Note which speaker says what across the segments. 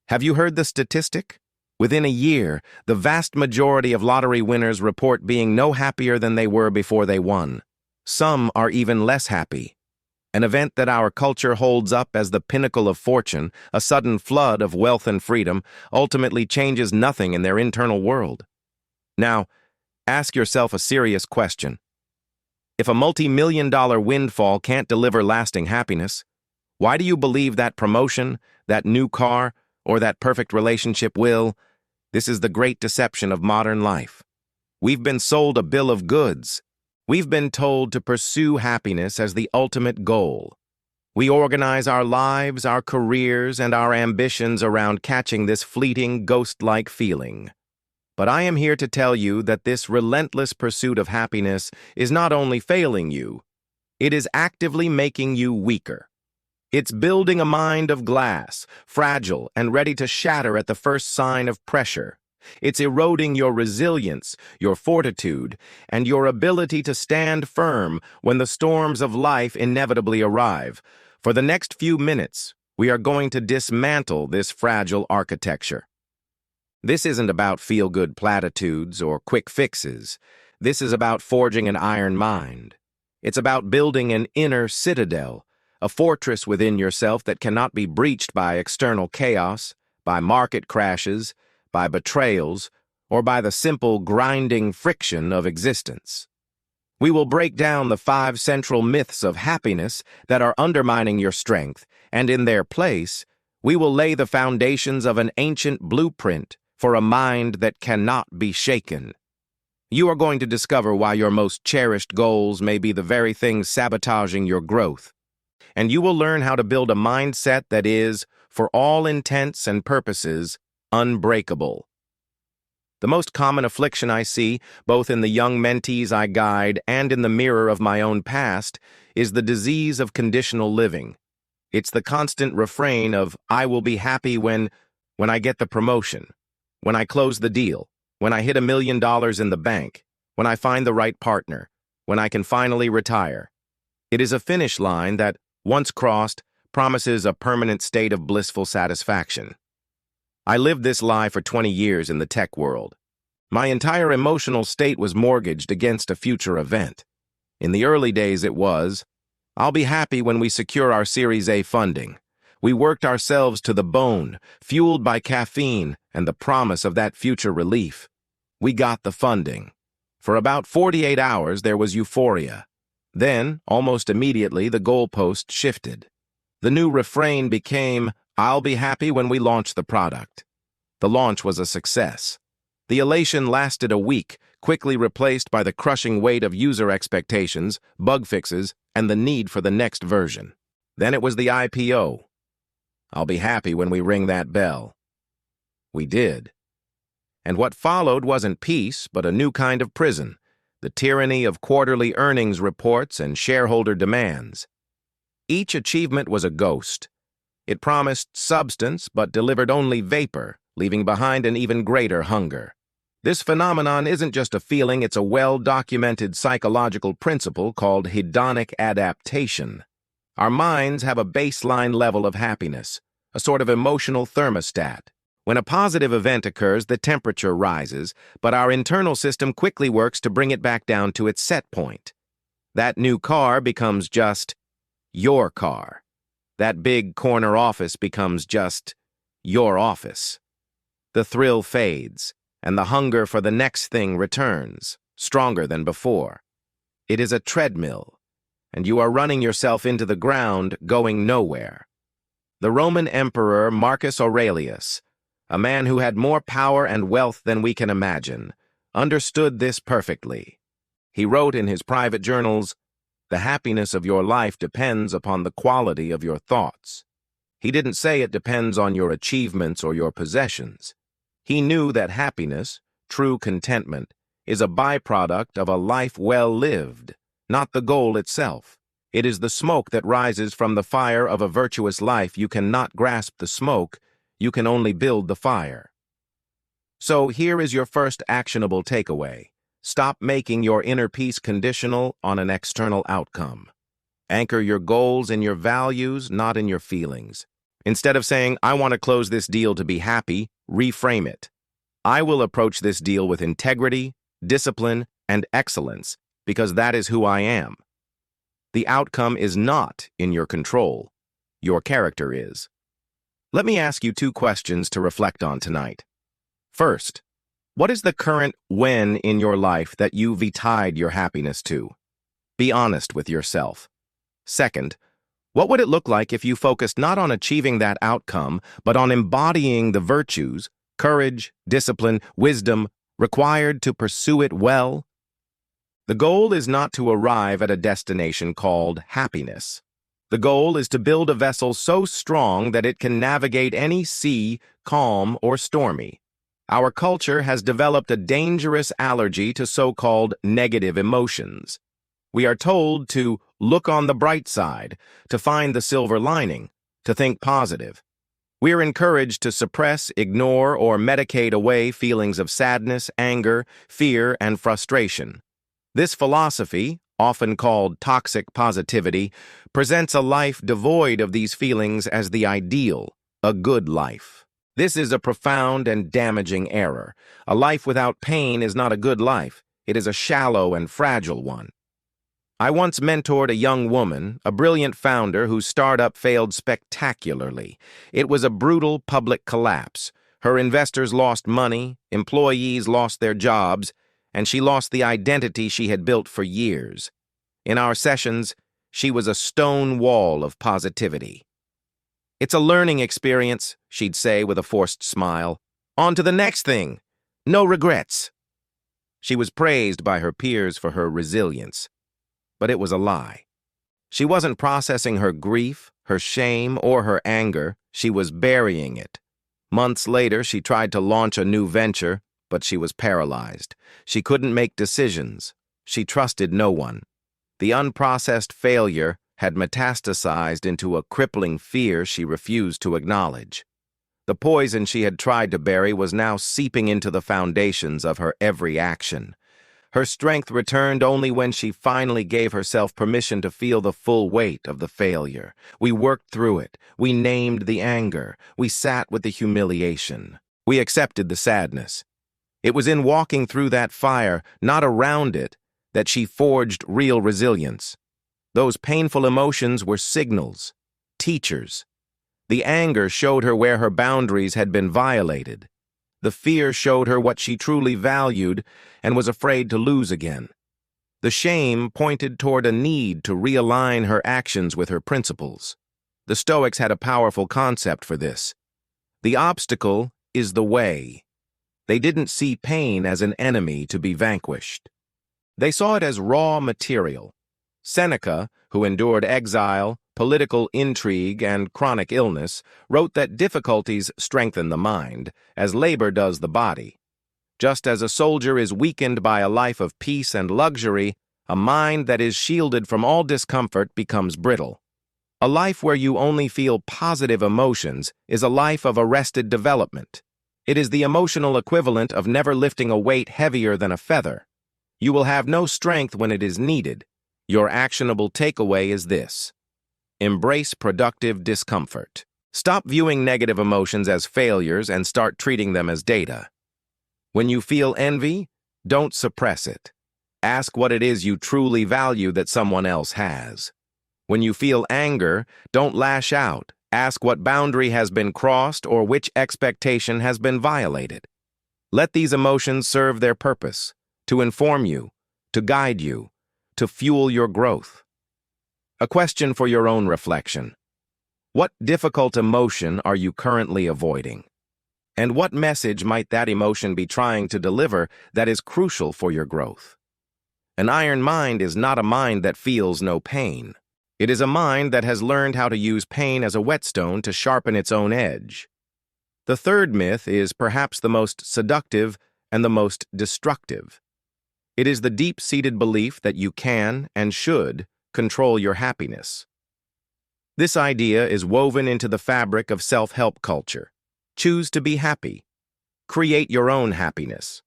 Speaker 1: Have you heard the statistic? Within a year, the vast majority of lottery winners report being no happier than they were before they won. Some are even less happy. An event that our culture holds up as the pinnacle of fortune, a sudden flood of wealth and freedom, ultimately changes nothing in their internal world. Now, ask yourself a serious question. If a multi-million-dollar windfall can't deliver lasting happiness, why do you believe that promotion, that new car, or that perfect relationship will? This is the great deception of modern life. We've been sold a bill of goods. We've been told to pursue happiness as the ultimate goal. We organize our lives, our careers, and our ambitions around catching this fleeting, ghost-like feeling. But I am here to tell you that this relentless pursuit of happiness is not only failing you, it is actively making you weaker. It's building a mind of glass, fragile and ready to shatter at the first sign of pressure. It's eroding your resilience, your fortitude, and your ability to stand firm when the storms of life inevitably arrive. For the next few minutes, we are going to dismantle this fragile architecture. This isn't about feel-good platitudes or quick fixes. This is about forging an iron mind. It's about building an inner citadel, a fortress within yourself that cannot be breached by external chaos, by market crashes, by betrayals, or by the simple grinding friction of existence. We will break down the 5 central myths of happiness that are undermining your strength, and in their place, we will lay the foundations of an ancient blueprint for a mind that cannot be shaken. You are going to discover why your most cherished goals may be the very things sabotaging your growth, and you will learn how to build a mindset that is, for all intents and purposes, unbreakable. The most common affliction I see, both in the young mentees I guide and in the mirror of my own past, is the disease of conditional living. It's the constant refrain of, I will be happy when I get the promotion, when I close the deal, when I hit $1 million in the bank, when I find the right partner, when I can finally retire. It is a finish line that, once crossed, promises a permanent state of blissful satisfaction. I lived this lie for 20 years in the tech world. My entire emotional state was mortgaged against a future event. In the early days it was, I'll be happy when we secure our Series A funding. We worked ourselves to the bone, fueled by caffeine and the promise of that future relief. We got the funding. For about 48 hours there was euphoria. Then, almost immediately, the goalpost shifted. The new refrain became, I'll be happy when we launch the product. The launch was a success. The elation lasted a week, quickly replaced by the crushing weight of user expectations, bug fixes, and the need for the next version. Then it was the IPO. I'll be happy when we ring that bell. We did. And what followed wasn't peace, but a new kind of prison, the tyranny of quarterly earnings reports and shareholder demands. Each achievement was a ghost. It promised substance, but delivered only vapor, leaving behind an even greater hunger. This phenomenon isn't just a feeling, it's a well-documented psychological principle called hedonic adaptation. Our minds have a baseline level of happiness, a sort of emotional thermostat. When a positive event occurs, the temperature rises, but our internal system quickly works to bring it back down to its set point. That new car becomes just your car. That big corner office becomes just your office. The thrill fades, and the hunger for the next thing returns, stronger than before. It is a treadmill, and you are running yourself into the ground, going nowhere. The Roman Emperor Marcus Aurelius, a man who had more power and wealth than we can imagine, understood this perfectly. He wrote in his private journals, "The happiness of your life depends upon the quality of your thoughts." He didn't say it depends on your achievements or your possessions. He knew that happiness, true contentment, is a byproduct of a life well lived, not the goal itself. It is the smoke that rises from the fire of a virtuous life. You cannot grasp the smoke, you can only build the fire. So here is your first actionable takeaway. Stop making your inner peace conditional on an external outcome. Anchor your goals in your values, not in your feelings. Instead of saying, I want to close this deal to be happy, reframe it. I will approach this deal with integrity, discipline, and excellence because that is who I am. The outcome is not in your control. Your character is. Let me ask you 2 questions to reflect on tonight. First, what is the current when in your life that you've tied your happiness to? Be honest with yourself. Second, what would it look like if you focused not on achieving that outcome, but on embodying the virtues, courage, discipline, wisdom required to pursue it well? The goal is not to arrive at a destination called happiness. The goal is to build a vessel so strong that it can navigate any sea, calm or stormy. Our culture has developed a dangerous allergy to so-called negative emotions. We are told to look on the bright side, to find the silver lining, to think positive. We are encouraged to suppress, ignore, or medicate away feelings of sadness, anger, fear, and frustration. This philosophy, often called toxic positivity, presents a life devoid of these feelings as the ideal, a good life. This is a profound and damaging error. A life without pain is not a good life. It is a shallow and fragile one. I once mentored a young woman, a brilliant founder whose startup failed spectacularly. It was a brutal public collapse. Her investors lost money, employees lost their jobs, and she lost the identity she had built for years. In our sessions, she was a stone wall of positivity. It's a learning experience, she'd say with a forced smile. On to the next thing. No regrets. She was praised by her peers for her resilience. But it was a lie. She wasn't processing her grief, her shame, or her anger. She was burying it. Months later, she tried to launch a new venture, but she was paralyzed. She couldn't make decisions. She trusted no one. The unprocessed failure had metastasized into a crippling fear she refused to acknowledge. The poison she had tried to bury was now seeping into the foundations of her every action. Her strength returned only when she finally gave herself permission to feel the full weight of the failure. We worked through it. We named the anger. We sat with the humiliation. We accepted the sadness. It was in walking through that fire, not around it, that she forged real resilience. Those painful emotions were signals, teachers. The anger showed her where her boundaries had been violated. The fear showed her what she truly valued and was afraid to lose again. The shame pointed toward a need to realign her actions with her principles. The Stoics had a powerful concept for this. The obstacle is the way. They didn't see pain as an enemy to be vanquished. They saw it as raw material. Seneca, who endured exile, political intrigue, and chronic illness, wrote that difficulties strengthen the mind, as labor does the body. Just as a soldier is weakened by a life of peace and luxury, a mind that is shielded from all discomfort becomes brittle. A life where you only feel positive emotions is a life of arrested development. It is the emotional equivalent of never lifting a weight heavier than a feather. You will have no strength when it is needed. Your actionable takeaway is this: embrace productive discomfort. Stop viewing negative emotions as failures and start treating them as data. When you feel envy, don't suppress it. Ask what it is you truly value that someone else has. When you feel anger, don't lash out. Ask what boundary has been crossed or which expectation has been violated. Let these emotions serve their purpose: to inform you, to guide you, to fuel your growth. A question for your own reflection. What difficult emotion are you currently avoiding? And what message might that emotion be trying to deliver that is crucial for your growth? An iron mind is not a mind that feels no pain. It is a mind that has learned how to use pain as a whetstone to sharpen its own edge. The third myth is perhaps the most seductive and the most destructive. It is the deep-seated belief that you can and should control your happiness. This idea is woven into the fabric of self-help culture. Choose to be happy. Create your own happiness.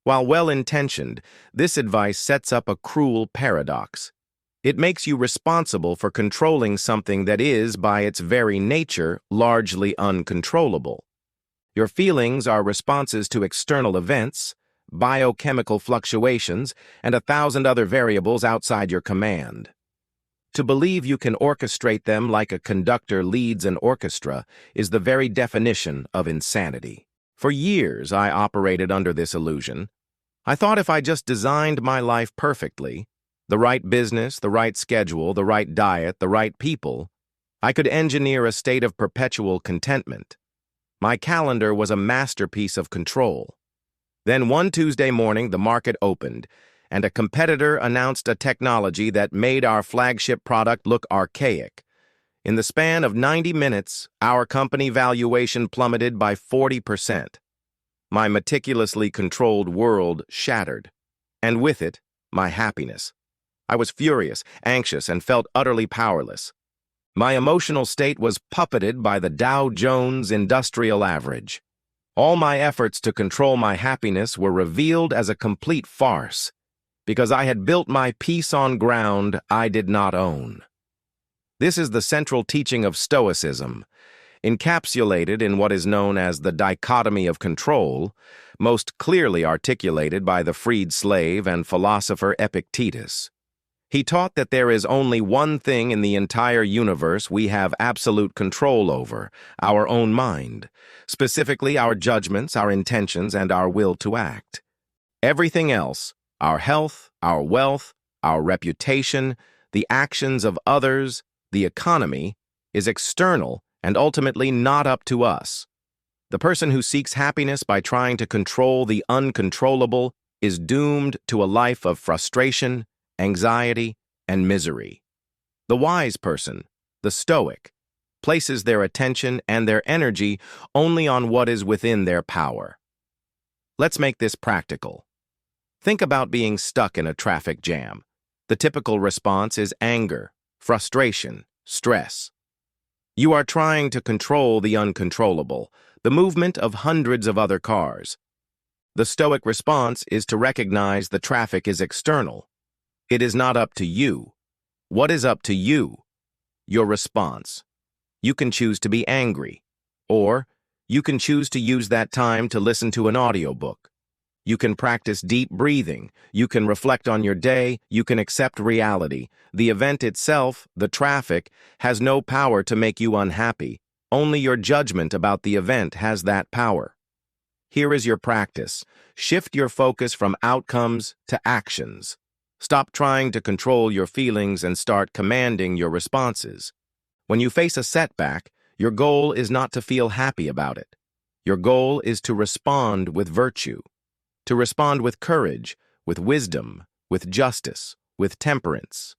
Speaker 1: While well-intentioned, this advice sets up a cruel paradox. It makes you responsible for controlling something that is, by its very nature, largely uncontrollable. Your feelings are responses to external events, biochemical fluctuations, and 1,000 other variables outside your command. To believe you can orchestrate them like a conductor leads an orchestra is the very definition of insanity. For years, I operated under this illusion. I thought if I just designed my life perfectly, the right business, the right schedule, the right diet, the right people, I could engineer a state of perpetual contentment. My calendar was a masterpiece of control. Then one Tuesday morning, the market opened, and a competitor announced a technology that made our flagship product look archaic. In the span of 90 minutes, our company valuation plummeted by 40%. My meticulously controlled world shattered, and with it, my happiness. I was furious, anxious, and felt utterly powerless. My emotional state was puppeted by the Dow Jones Industrial Average. All my efforts to control my happiness were revealed as a complete farce, because I had built my peace on ground I did not own. This is the central teaching of Stoicism, encapsulated in what is known as the dichotomy of control, most clearly articulated by the freed slave and philosopher Epictetus. He taught that there is only one thing in the entire universe we have absolute control over, our own mind, specifically our judgments, our intentions, and our will to act. Everything else, our health, our wealth, our reputation, the actions of others, the economy, is external and ultimately not up to us. The person who seeks happiness by trying to control the uncontrollable is doomed to a life of frustration, anxiety, and misery. The wise person, the Stoic, places their attention and their energy only on what is within their power. Let's make this practical. Think about being stuck in a traffic jam. The typical response is anger, frustration, stress. You are trying to control the uncontrollable, the movement of hundreds of other cars. The Stoic response is to recognize the traffic is external. It is not up to you. What is up to you? Your response. You can choose to be angry, or you can choose to use that time to listen to an audiobook. You can practice deep breathing. You can reflect on your day. You can accept reality. The event itself, the traffic, has no power to make you unhappy. Only your judgment about the event has that power. Here is your practice. Shift your focus from outcomes to actions. Stop trying to control your feelings and start commanding your responses. When you face a setback, your goal is not to feel happy about it. Your goal is to respond with virtue, to respond with courage, with wisdom, with justice, with temperance.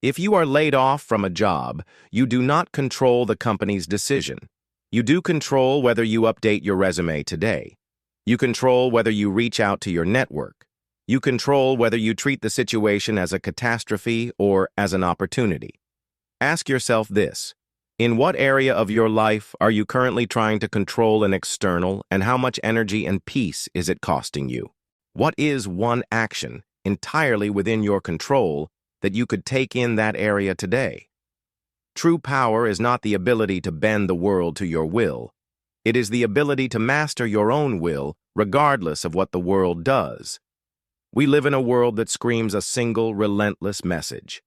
Speaker 1: If you are laid off from a job, you do not control the company's decision. You do control whether you update your resume today. You control whether you reach out to your network. You control whether you treat the situation as a catastrophe or as an opportunity. Ask yourself this: in what area of your life are you currently trying to control an external, and how much energy and peace is it costing you? What is one action entirely within your control that you could take in that area today? True power is not the ability to bend the world to your will. It is the ability to master your own will regardless of what the world does. We live in a world that screams a single, relentless message.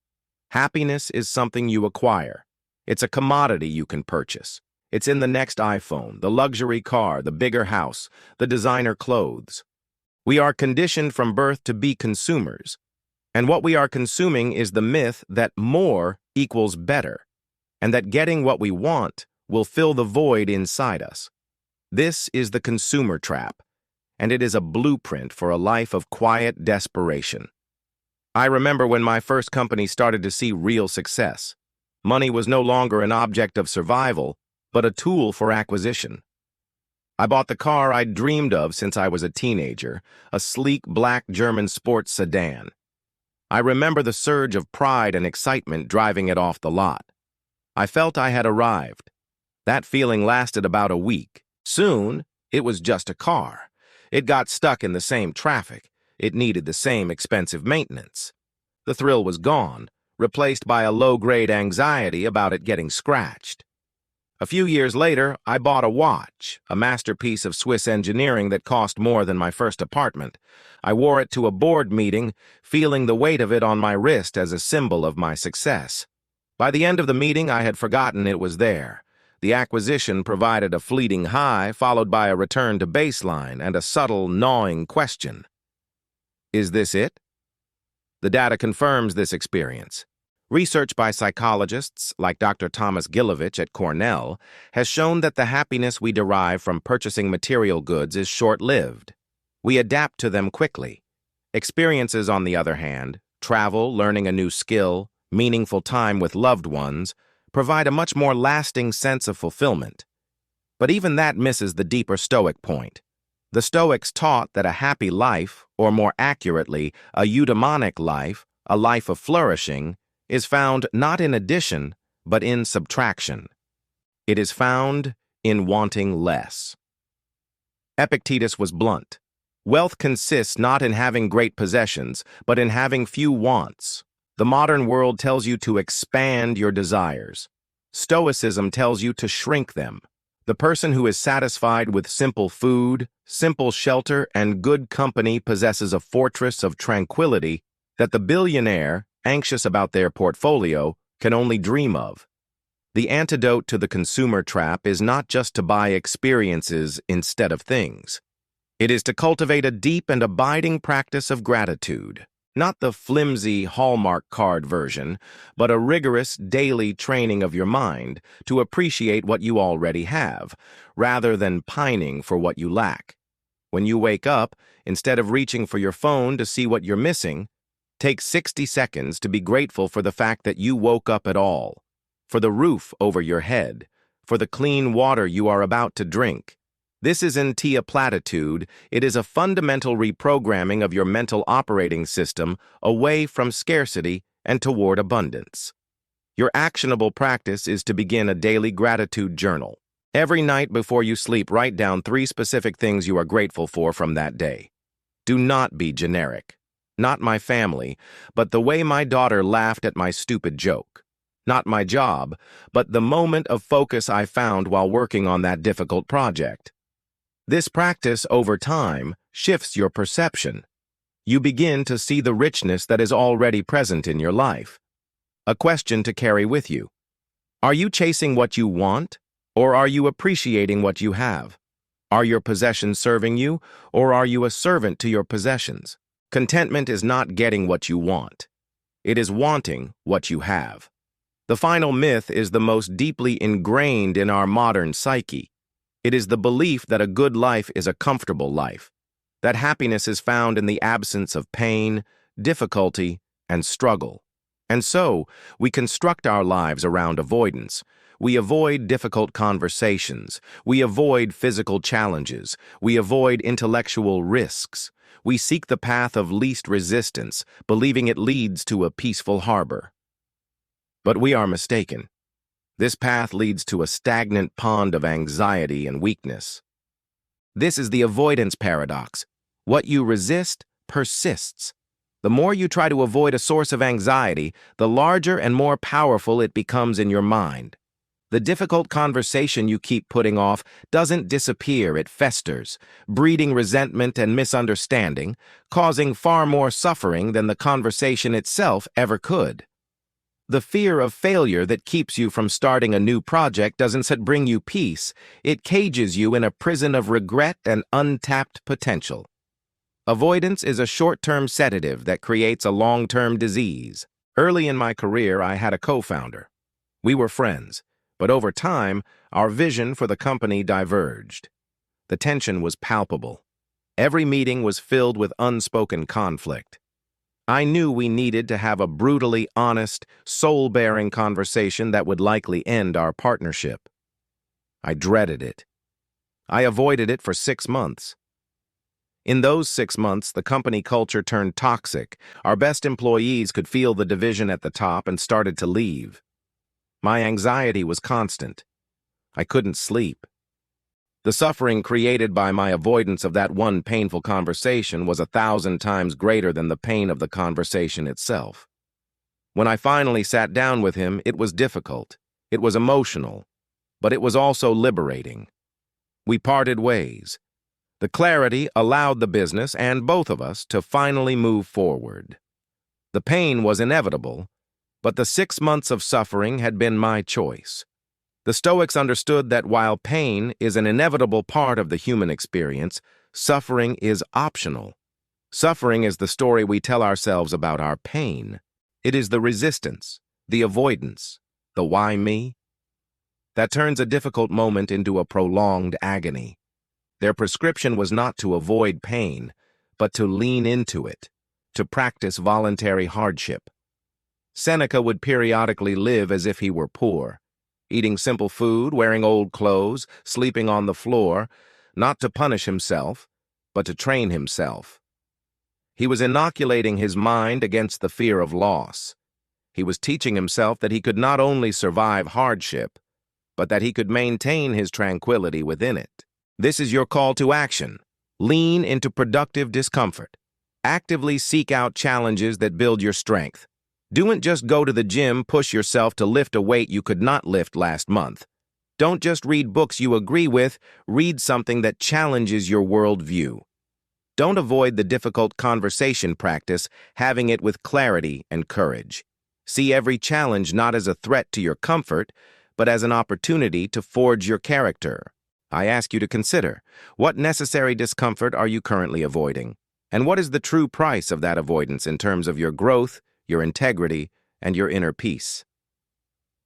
Speaker 1: Happiness is something you acquire. It's a commodity you can purchase. It's in the next iPhone, the luxury car, the bigger house, the designer clothes. We are conditioned from birth to be consumers, and what we are consuming is the myth that more equals better, and that getting what we want will fill the void inside us. This is the consumer trap, and it is a blueprint for a life of quiet desperation. I remember when my first company started to see real success. Money was no longer an object of survival, but a tool for acquisition. I bought the car I'd dreamed of since I was a teenager, a sleek black German sports sedan. I remember the surge of pride and excitement driving it off the lot. I felt I had arrived. That feeling lasted about a week. Soon, it was just a car. It got stuck in the same traffic. It needed the same expensive maintenance. The thrill was gone. replaced by a low-grade anxiety about it getting scratched. A few years later, I bought a watch, a masterpiece of Swiss engineering that cost more than my first apartment. I wore it to a board meeting, feeling the weight of it on my wrist as a symbol of my success. By the end of the meeting, I had forgotten it was there. The acquisition provided a fleeting high, followed by a return to baseline and a subtle, gnawing question. Is this it? The data confirms this experience. Research by psychologists like Dr. Thomas Gilovich at Cornell has shown that the happiness we derive from purchasing material goods is short-lived. We adapt to them quickly. Experiences, on the other hand, travel, learning a new skill, meaningful time with loved ones, provide a much more lasting sense of fulfillment. But even that misses the deeper Stoic point. The Stoics taught that a happy life, or more accurately, a eudaimonic life, a life of flourishing, is found not in addition, but in subtraction. It is found in wanting less. Epictetus was blunt. Wealth consists not in having great possessions, but in having few wants. The modern world tells you to expand your desires. Stoicism tells you to shrink them. The person who is satisfied with simple food, simple shelter, and good company possesses a fortress of tranquility that the billionaire, anxious about their portfolio, can only dream of. The antidote to the consumer trap is not just to buy experiences instead of things. It is to cultivate a deep and abiding practice of gratitude, not the flimsy Hallmark card version, but a rigorous daily training of your mind to appreciate what you already have, rather than pining for what you lack. When you wake up, instead of reaching for your phone to see what you're missing, take 60 seconds to be grateful for the fact that you woke up at all, for the roof over your head, for the clean water you are about to drink. This isn't a platitude, it is a fundamental reprogramming of your mental operating system away from scarcity and toward abundance. Your actionable practice is to begin a daily gratitude journal. Every night before you sleep, write down 3 specific things you are grateful for from that day. Do not be generic. Not my family, but the way my daughter laughed at my stupid joke. Not my job, but the moment of focus I found while working on that difficult project. This practice, over time, shifts your perception. You begin to see the richness that is already present in your life. A question to carry with you. Are you chasing what you want, or are you appreciating what you have? Are your possessions serving you, or are you a servant to your possessions? Contentment is not getting what you want. It is wanting what you have. The final myth is the most deeply ingrained in our modern psyche. It is the belief that a good life is a comfortable life, that happiness is found in the absence of pain, difficulty, and struggle. And so, we construct our lives around avoidance. We avoid difficult conversations. We avoid physical challenges. We avoid intellectual risks. We seek the path of least resistance, believing it leads to a peaceful harbor. But we are mistaken. This path leads to a stagnant pond of anxiety and weakness. This is the avoidance paradox. What you resist persists. The more you try to avoid a source of anxiety, the larger and more powerful it becomes in your mind. The difficult conversation you keep putting off doesn't disappear, it festers, breeding resentment and misunderstanding, causing far more suffering than the conversation itself ever could. The fear of failure that keeps you from starting a new project doesn't bring you peace, it cages you in a prison of regret and untapped potential. Avoidance is a short-term sedative that creates a long-term disease. Early in my career, I had a co-founder. We were friends. But over time, our vision for the company diverged. The tension was palpable. Every meeting was filled with unspoken conflict. I knew we needed to have a brutally honest, soul-bearing conversation that would likely end our partnership. I dreaded it. I avoided it for 6 months. In those 6 months, the company culture turned toxic. Our best employees could feel the division at the top and started to leave. My anxiety was constant. I couldn't sleep. The suffering created by my avoidance of that one painful conversation was 1,000 times greater than the pain of the conversation itself. When I finally sat down with him, it was difficult. It was emotional, but it was also liberating. We parted ways. The clarity allowed the business and both of us to finally move forward. The pain was inevitable, but the 6 months of suffering had been my choice. The Stoics understood that while pain is an inevitable part of the human experience, suffering is optional. Suffering is the story we tell ourselves about our pain. It is the resistance, the avoidance, the why me, that turns a difficult moment into a prolonged agony. Their prescription was not to avoid pain, but to lean into it, to practice voluntary hardship. Seneca would periodically live as if he were poor, eating simple food, wearing old clothes, sleeping on the floor, not to punish himself, but to train himself. He was inoculating his mind against the fear of loss. He was teaching himself that he could not only survive hardship, but that he could maintain his tranquility within it. This is your call to action. Lean into productive discomfort. Actively seek out challenges that build your strength. Don't just go to the gym, push yourself to lift a weight you could not lift last month. Don't just read books you agree with, read something that challenges your worldview. Don't avoid the difficult conversation practice, having it with clarity and courage. See every challenge not as a threat to your comfort, but as an opportunity to forge your character. I ask you to consider, what necessary discomfort are you currently avoiding? And what is the true price of that avoidance in terms of your growth, your integrity, and your inner peace?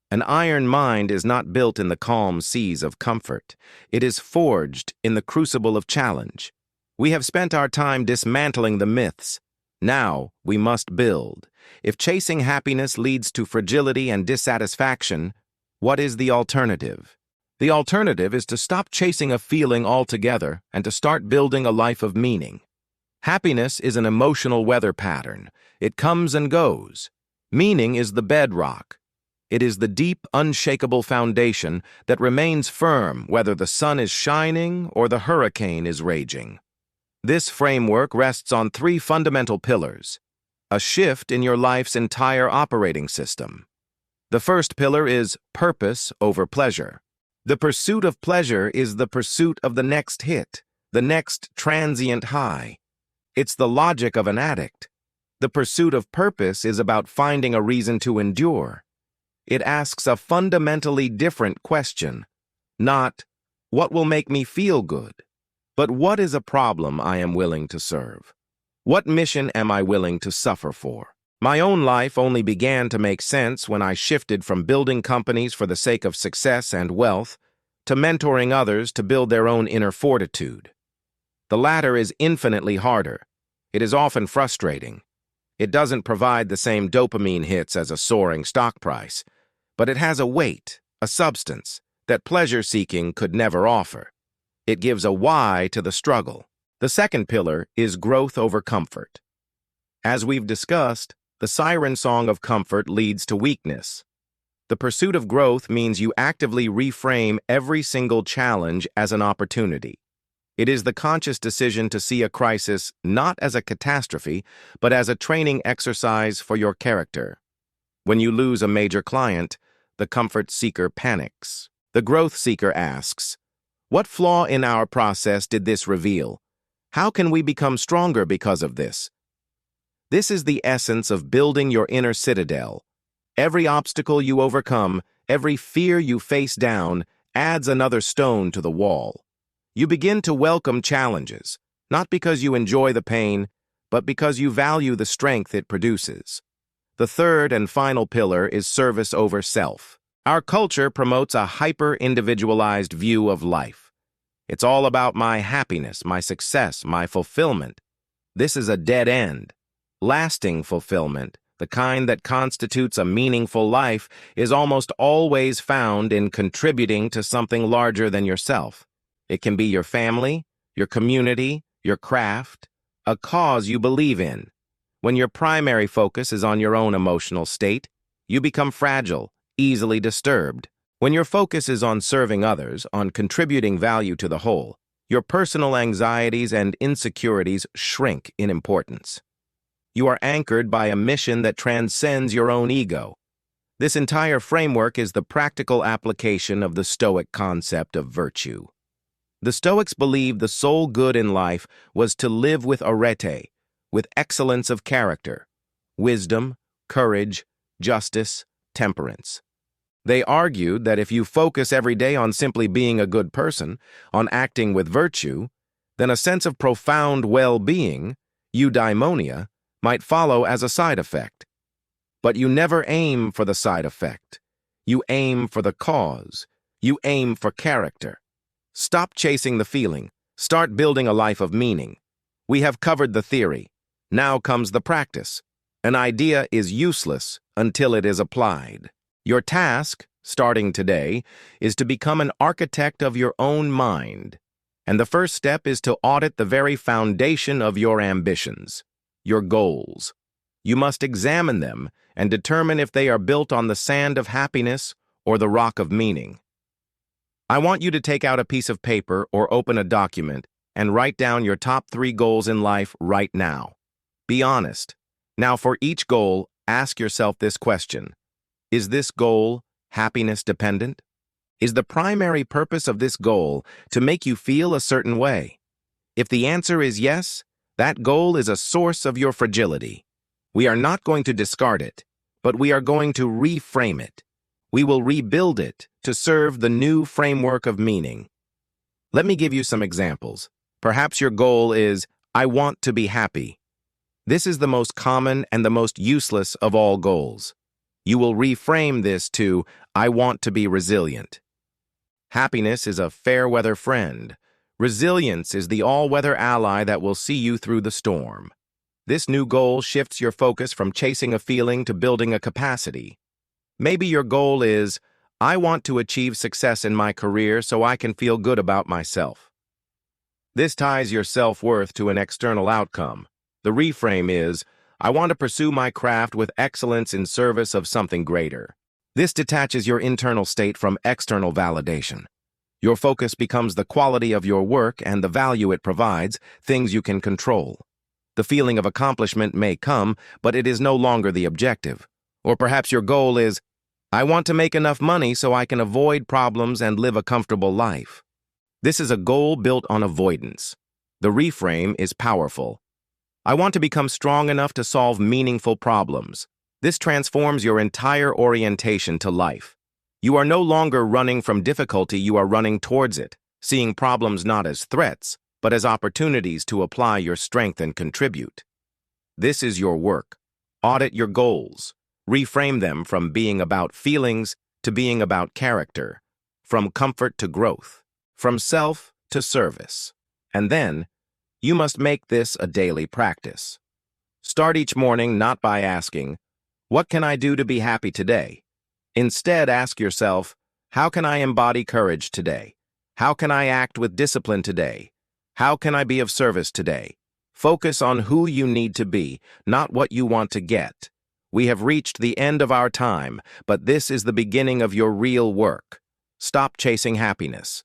Speaker 1: An iron mind is not built in the calm seas of comfort. It is forged in the crucible of challenge. We have spent our time dismantling the myths. Now we must build. If chasing happiness leads to fragility and dissatisfaction, what is the alternative? The alternative is to stop chasing a feeling altogether and to start building a life of meaning. Happiness is an emotional weather pattern. It comes and goes. Meaning is the bedrock. It is the deep, unshakable foundation that remains firm whether the sun is shining or the hurricane is raging. This framework rests on 3 fundamental pillars, a shift in your life's entire operating system. The first pillar is purpose over pleasure. The pursuit of pleasure is the pursuit of the next hit, the next transient high. It's the logic of an addict. The pursuit of purpose is about finding a reason to endure. It asks a fundamentally different question, not, what will make me feel good, but what is a problem I am willing to serve? What mission am I willing to suffer for? My own life only began to make sense when I shifted from building companies for the sake of success and wealth to mentoring others to build their own inner fortitude. The latter is infinitely harder. It is often frustrating. It doesn't provide the same dopamine hits as a soaring stock price, but it has a weight, a substance, that pleasure-seeking could never offer. It gives a why to the struggle. The second pillar is growth over comfort. As we've discussed, the siren song of comfort leads to weakness. The pursuit of growth means you actively reframe every single challenge as an opportunity. It is the conscious decision to see a crisis not as a catastrophe, but as a training exercise for your character. When you lose a major client, the comfort seeker panics. The growth seeker asks, what flaw in our process did this reveal? How can we become stronger because of this? This is the essence of building your inner citadel. Every obstacle you overcome, every fear you face down, adds another stone to the wall. You begin to welcome challenges, not because you enjoy the pain, but because you value the strength it produces. The third and final pillar is service over self. Our culture promotes a hyper-individualized view of life. It's all about my happiness, my success, my fulfillment. This is a dead end. Lasting fulfillment, the kind that constitutes a meaningful life, is almost always found in contributing to something larger than yourself. It can be your family, your community, your craft, a cause you believe in. When your primary focus is on your own emotional state, you become fragile, easily disturbed. When your focus is on serving others, on contributing value to the whole, your personal anxieties and insecurities shrink in importance. You are anchored by a mission that transcends your own ego. This entire framework is the practical application of the Stoic concept of virtue. The Stoics believed the sole good in life was to live with arete, with excellence of character, wisdom, courage, justice, temperance. They argued that if you focus every day on simply being a good person, on acting with virtue, then a sense of profound well-being, eudaimonia, might follow as a side effect. But you never aim for the side effect. You aim for the cause. You aim for character. Stop chasing the feeling. Start building a life of meaning. We have covered the theory. Now comes the practice. An idea is useless until it is applied. Your task, starting today, is to become an architect of your own mind. And the first step is to audit the very foundation of your ambitions, your goals. You must examine them and determine if they are built on the sand of happiness or the rock of meaning. I want you to take out a piece of paper or open a document and write down your top 3 goals in life right now. Be honest. Now, for each goal, ask yourself this question. Is this goal happiness dependent? Is the primary purpose of this goal to make you feel a certain way? If the answer is yes, that goal is a source of your fragility. We are not going to discard it, but we are going to reframe it. We will rebuild it to serve the new framework of meaning. Let me give you some examples. Perhaps your goal is, I want to be happy. This is the most common and the most useless of all goals. You will reframe this to, I want to be resilient. Happiness is a fair-weather friend. Resilience is the all-weather ally that will see you through the storm. This new goal shifts your focus from chasing a feeling to building a capacity. Maybe your goal is, I want to achieve success in my career so I can feel good about myself. This ties your self-worth to an external outcome. The reframe is, I want to pursue my craft with excellence in service of something greater. This detaches your internal state from external validation. Your focus becomes the quality of your work and the value it provides, things you can control. The feeling of accomplishment may come, but it is no longer the objective. Or perhaps your goal is, I want to make enough money so I can avoid problems and live a comfortable life. This is a goal built on avoidance. The reframe is powerful. I want to become strong enough to solve meaningful problems. This transforms your entire orientation to life. You are no longer running from difficulty, you are running towards it, seeing problems not as threats, but as opportunities to apply your strength and contribute. This is your work. Audit your goals. Reframe them from being about feelings to being about character, from comfort to growth, from self to service. And then, you must make this a daily practice. Start each morning not by asking, what can I do to be happy today? Instead, ask yourself, how can I embody courage today? How can I act with discipline today? How can I be of service today? Focus on who you need to be, not what you want to get. We have reached the end of our time, but this is the beginning of your real work. Stop chasing happiness.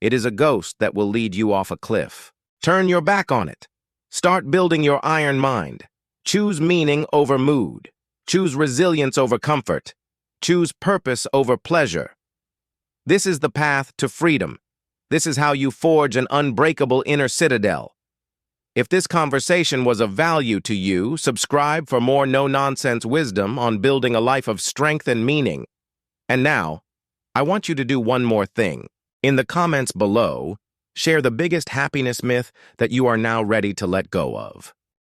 Speaker 1: It is a ghost that will lead you off a cliff. Turn your back on it. Start building your iron mind. Choose meaning over mood. Choose resilience over comfort. Choose purpose over pleasure. This is the path to freedom. This is how you forge an unbreakable inner citadel. If this conversation was of value to you, subscribe for more no-nonsense wisdom on building a life of strength and meaning. And now, I want you to do one more thing. In the comments below, share the biggest happiness myth that you are now ready to let go of.